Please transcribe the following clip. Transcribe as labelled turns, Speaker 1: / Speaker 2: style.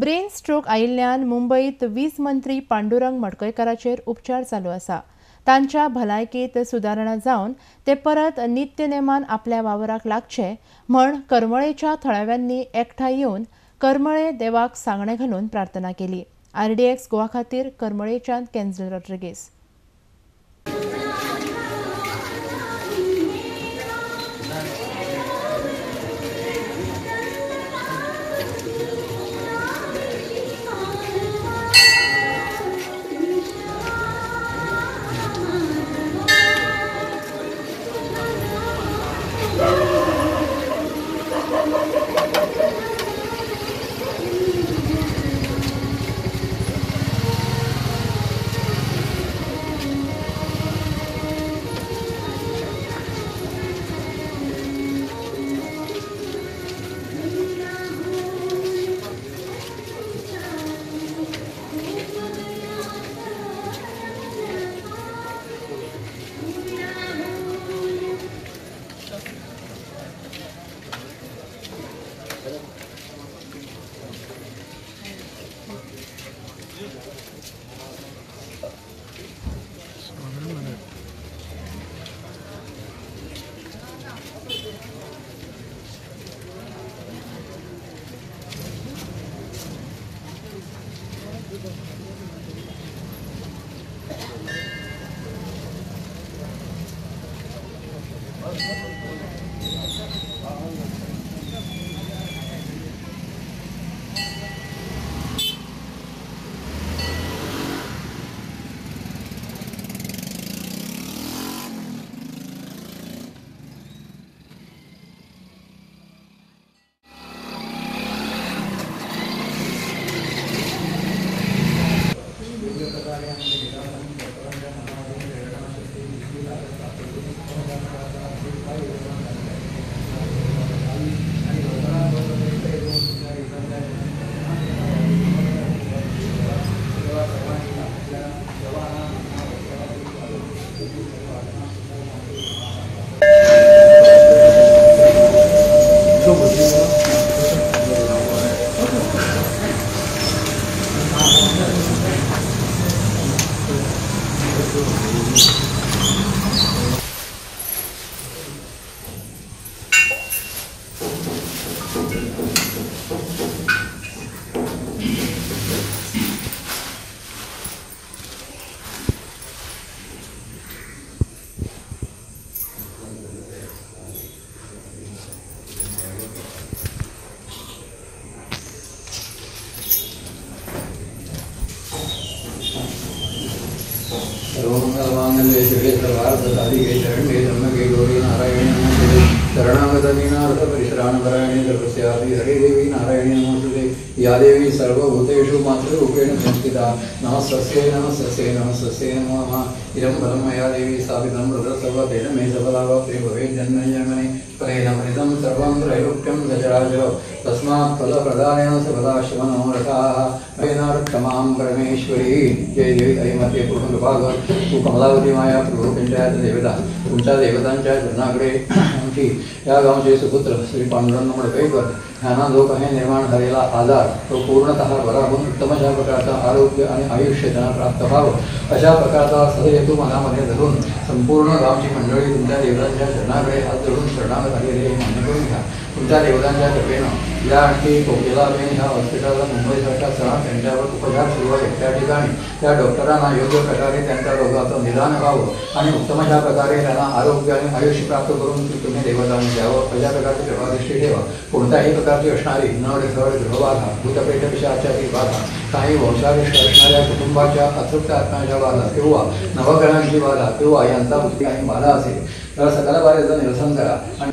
Speaker 1: Brain stroke आयिल्ल्यान मुंबईत 20 मंत्री पांडुरंग मडकयकाराचेर उपचार चालू आसा। तांच्या भलायकेत सुदारणा जावन ते परत नित्य नेमान आपल्या वावराक लागचे म्हण करमळेच्या थळाव्यांनी एकठांय येवन करमळे देवाक सांगणे घालून प्रार्थना केली। RDX गोवा खातीर करमळेच्यान केन्झल रॉड्रिगेज।
Speaker 2: सर्वमंगलमांगल्ये शिवे सर्वार्थसाधिके शरण्ये त्र्यंबके गौरी नारायणी नमोस्तुते शरणागतदीनार्थपरित्राणपरायणे सर्वस्यापि हरे देवी नारायणी नमोस्तुते या देवी सर्वभूतेषु मातृरूपेण संस्थिता नमस्तस्यै नमस्तस्यै नमस्तस्यै नमो नमः। इदं फलं मया देवी स्थापितं रुद्रसर्वतेन मे सफलावाप्तिः भवेत् जन्मजन्मनि फलेन सर्वं त्रैलोक्यं सचराचरं तस्मात् फलप्रदानेन सफलाश्रमनोरथाः क्षमां परमेश्वरी। जय देवी अयमते पूर्णकृपागर तू कमलावती माया प्रभू पंचायत देवता तुमच्या देवतांच्या जनाकडे आमची या गावचे सुपुत्र श्री पांडुरंग मडकयकर ह्यांना जो काही निर्माण झालेला आजार तो पूर्णतः बरा होऊन उत्तम अशा प्रकारचा आरोग्य आणि आयुष्य त्यांना प्राप्त व्हावं अशा प्रकारचा सदैव मनामध्ये धरून संपूर्ण गावची मंडळी तुमच्या देवतांच्या चरणाकडे हात जोडून शरणागत आलेले मान्य करून घ्या। तुमच्या देवतांच्या कृपेनं या आणखी कोकिलाबेन ह्या हॉस्पिटलला मुंबईसारख्या शहरात त्यांच्यावर उपचार सुरू आहेत त्या ठिकाणी त्या डॉक्टरांना योग्य प्रकारे त्यांच्या रोगाचं निदान व्हावं आणि उत्तम अशा प्रकारे त्यांना आरोग्य आणि आयुष्य प्राप्त करून तुम्ही देवतांनी द्यावं अशा प्रकारची कृपादृष्टी ठेवा। कोणत्याही प्रकारची असणारी नड धड ग्रहबाधा भूतप्रेत पिशाचाची बाधा काही वंशाविष्ट असणाऱ्या कुटुंबाच्या अतृप्त आत्म्याच्या बाधा किंवा नवग्रहांची बाधा किंवा यांचा बुद्धी आणि बाधा असेल तर सकल बाधेचं निरसन करा आणि